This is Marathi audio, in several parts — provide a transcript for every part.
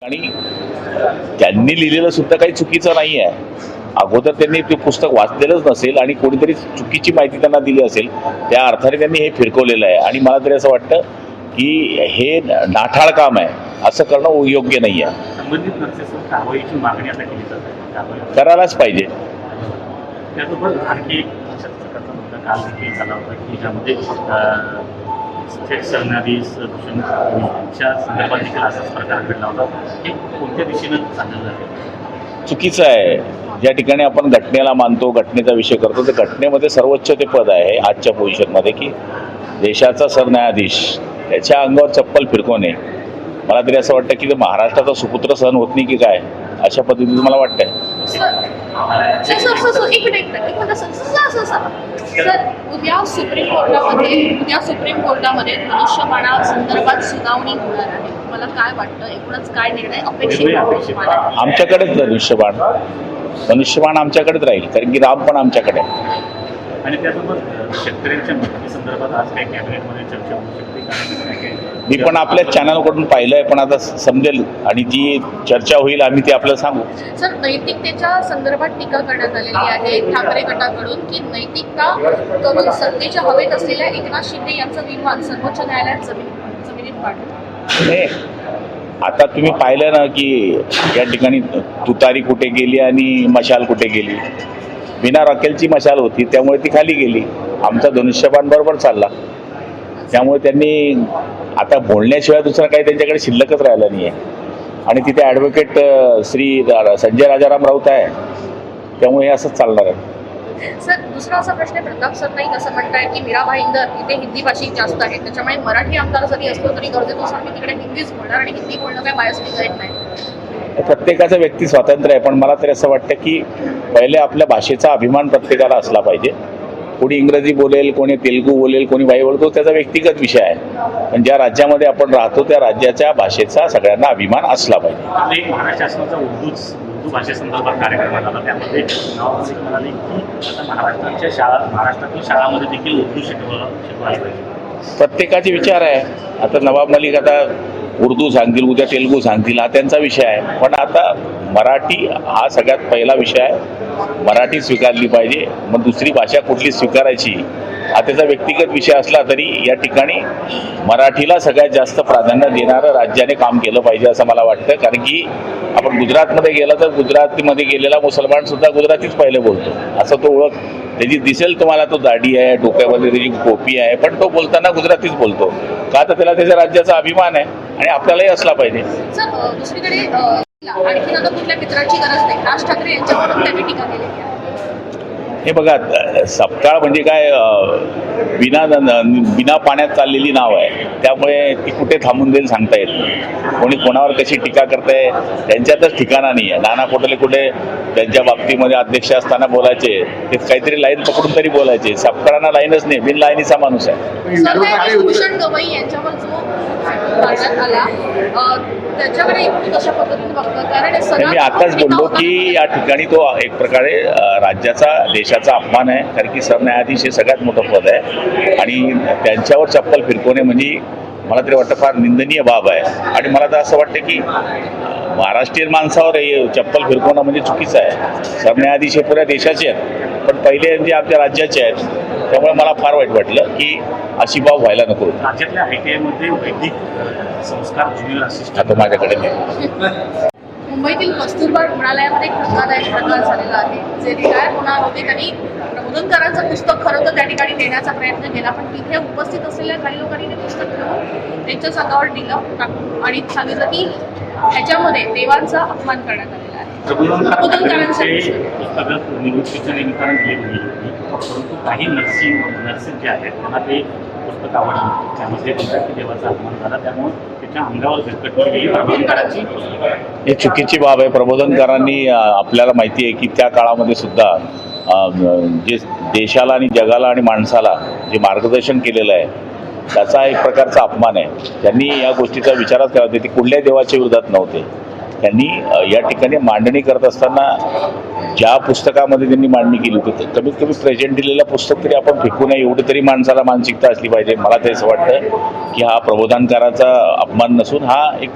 आणि त्यांनी लिहिलेलं सुद्धा काही चुकीचं नाही आहे. अगोदर त्यांनी ते पुस्तक वाचलेलंच नसेल आणि कोणीतरी चुकीची माहिती त्यांना दिली असेल, त्या अर्थाने त्यांनी हे फिरकवलेलं आहे. आणि मला तरी असं वाटतं की हे नाठाळ काम आहे, असं करणं योग्य नाही आहे. संबंधित नर्सेसवर कारवाईची मागणी आता केली जाते. करायलाच पाहिजे. त्यासोबत आणखी एक सरकारचा मुद्दा काल देखील झाला होता की ज्यामध्ये थेट सरन्यायाधीश भूषणच्या संदर्भात देखील असाच प्रकार घडला होता. हे कोणत्या दिशेनं चाललं जाते? चुकीचं आहे. ज्या ठिकाणी आपण घटनेला मानतो, घटनेचा विषय करतो, तर घटनेमध्ये सर्वोच्च ते पद आहे आजच्या पोझिशनमध्ये की देशाचा सरन्यायाधीश, त्याच्या अंगावर चप्पल फिरकवणे. मला तरी असं वाटतं की महाराष्ट्राचा सुपुत्र सहन होत नाही की काय, अशा पद्धतीचं मला वाटतंय. उद्या सुप्रीम कोर्टामध्ये मनुष्यबळा संदर्भात सुनावणी होणार आहे. मला काय वाटतं, एकूणच काय निर्णय अपेक्षित आहे? आमच्याकडेच मनुष्यबाण आमच्याकडेच राहील, कारण की राम पण आमच्याकडे आहे. आणि त्यासोबत शेतकऱ्यांच्या मदती संदर्भात आज काही कॅबिनेटमध्ये चर्चा होऊ शकते का? मी पण आपल्या चॅनलकडून पाहिलं आहे, पण आता समजेल आणि जी चर्चा होईल आम्ही ती आपल्याला सांगू. सर, नैतिकतेच्या संदर्भात टीका करण्यात आलेली आहे ठाकरे गटाकडून की नैतिकता करून सत्तेच्या हवेत असलेल्या एकनाथ शिंदे यांचं विमान सर्वोच्च न्यायालयात जमिनीत पाडलं. नाही, आता तुम्ही पाहिलं ना की या ठिकाणी तुतारी कुठे गेली आणि मशाल कुठे गेली. बिना रॉकेलची मशाल होती, त्यामुळे ती खाली गेली. आमचा धनुष्यबाण बरोबर चालला. त्यामुळे त्यांनी आता बोलण्याशिवाय दुसरं काही त्यांच्याकडे शिल्लकच राहिलं नाही आहे. आणि तिथे ॲडव्होकेट श्री संजय राजाराम राऊत आहे, त्यामुळे हे असंच चालणार आहे. सर, दुसरा असा प्रश्न आहे, प्रताप सर नाही असं म्हणताय की मीरा भाईंदर इथे हिंदी भाषिक जास्त आहेत, त्याच्यामुळे मराठी आमदार जरी असलो तरी गरजेनुसार मी तिकडे हिंदीच बोलणार आणि हिंदी बोलणं काय बायस निघत नाही. प्रत्येकाचं व्यक्ती स्वातंत्र्य आहे, पण मला तरी असं वाटतं की पहिले आपल्या भाषेचा अभिमान प्रत्येकाला असला पाहिजे. कोणी इंग्रजी बोलेल, कोणी तेलुगू बोलेल, कोणी बाई बोलतो, त्याचा व्यक्तिगत विषय आहे. पण ज्या राज्यामध्ये आपण राहतो त्या राज्याच्या भाषेचा सगळ्यांना अभिमान असला पाहिजे. एक महाराष्ट्र शासनाचा उर्दू भाषेसंदर्भात कार्यक्रम झाला, त्यामध्ये नवाब म्हणाले की आता महाराष्ट्रातील शाळामध्ये देखील उर्दू शिकवायला पाहिजे. प्रत्येकाचे विचार आहे. आता नवाब मलिक आता उर्दू सांगतील, उद्या तेलुगू सांगतील, हा त्यांचा विषय आहे. पण आता मराठी हा सगळ्यात पहिला विषय आहे. मराठी स्वीकारली पाहिजे, मग दुसरी भाषा कुठली स्वीकारायची हा त्याचा व्यक्तिगत विषय असला तरी या ठिकाणी मराठीला सगळ्यात जास्त प्राधान्य देणारं राज्याने काम केलं पाहिजे असं मला वाटतं. कारण की आपण गुजरातमध्ये गेलं तर गुजरातीमध्ये गेलेला मुसलमानसुद्धा गुजरातीच पहिले बोलतो, असं तो ओळख त्याची दिसेल तुम्हाला. तो दाढी आहे, डोक्यामध्ये त्याची टोपी आहे, पण तो बोलताना गुजरातीच बोलतो का, तर त्याला त्याच्या राज्याचा अभिमान आहे आणि आपल्यालाही असला पाहिजे. सर, दुसरीकडे आणखी आता कुठल्या मित्राची गरज नाही, राज ठाकरे यांच्यावरून त्यांनी टीका केलेली आहे. हे बघा, सपकाळ म्हणजे काय, बिना पाण्यात चाललेली नाव आहे, त्यामुळे ती कुठे थांबून देईल सांगता येत नाही. कोणी कोणावर कशी टीका करताय त्यांच्यातच ठिकाणा नाही आहे. नाना पटोले कुठे त्यांच्या बाबतीमध्ये अध्यक्ष असताना बोलायचे, ते काहीतरी लाईन पकडून तरी बोलायचे. सपकाळांना लाईनच नाही, बिन लाईनीचा माणूस आहे. भूषण गवई यांच्यावर जो काढण्यात आला त्याच्याकडे एकूण कशा पद्धतीने बघतो, कारण मी आताच बोललो की या ठिकाणी तो एक प्रकारे राज्याचा देशाचा अपमान आहे. कारण की सरन्यायाधीश हे सगळ्यात मोठं पद आहे आणि त्यांच्यावर चप्पल फिरकवणे म्हणजे मला तरी वाटतं फार निंदनीय बाब आहे. आणि मला तर असं वाटतं की महाराष्ट्रीयन माणसावर चप्पल फिरकवणं म्हणजे चुकीचं आहे. सरन्यायाधीश हे पुऱ्या देशाचे आहेत, पण पहिले म्हणजे आमच्या राज्याचे आहेत. त्यामुळे मला फार वाईट वाटलं की अशी बाब व्हायला नको. राज्यातल्या ITI मध्ये वैदिक संस्कार ज्युनियर असिस्टंट आता माझ्याकडे नाही. मुंबईतील कस्तुरबा रुग्णालयामध्ये एक धक्कादायक प्रकार झालेला आहे. जे रिटायर होणार होते त्यांनी प्रबोधनकारांचं पुस्तक खरं तर त्या ठिकाणी नेण्याचा प्रयत्न केला, पण तिथे उपस्थित असलेल्या काही लोकांनी ते पुस्तक घेऊन त्यांच्याच अंगावर दिलं टाकून आणि सांगितलं की ह्याच्यामध्ये देवांचा अपमान करण्यात आलेला आहे. प्रबोधनकारांसाठी पुस्तकं निवृत्तीच्या निमित्तानं दिली गेली होती, परंतु काही नर्सेस जे आहेत त्यांना ते पुस्तक आवडलं, त्यामध्ये म्हणतात की देवाचा अपमान झाला, त्यामुळे त्याच्या अंगावर झटकट गेली. प्रबोधनकारांची ही चुकीची बाब आहे. प्रबोधनकारांनी आपल्याला माहिती आहे की त्या काळामध्ये सुद्धा जे देशाला आणि जगाला आणि माणसाला जे मार्गदर्शन केलेलं आहे त्याचा एक प्रकारचा अपमान आहे. त्यांनी या गोष्टीचा विचारच केला होता. ते कुठल्याही देवाच्या विरोधात नव्हते. त्यांनी या ठिकाणी मांडणी करत असताना ज्या पुस्तकामध्ये त्यांनी मांडणी केली होती, कमीत कमी प्रेझेंट दिलेलं पुस्तक तरी आपण फेकू नये, एवढी तरी माणसाला मानसिकता असली पाहिजे. मला तरी असं वाटतं की हा प्रबोधनकाराचा अपमान नसून हा एक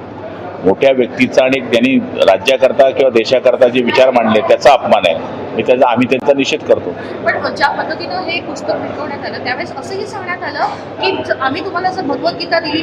मोठ्या व्यक्तीचा आणि त्यांनी राज्याकरता किंवा देशाकरता जे विचार मांडले त्याचा अपमान आहे. आम्ही त्यांचा निषेध करतो. पण ज्या पद्धतीनं हे पुस्तक भेटवण्यात आलं त्यावेळेस असंही सांगण्यात आलं की आम्ही तुम्हाला जर भगवद्गीता दिली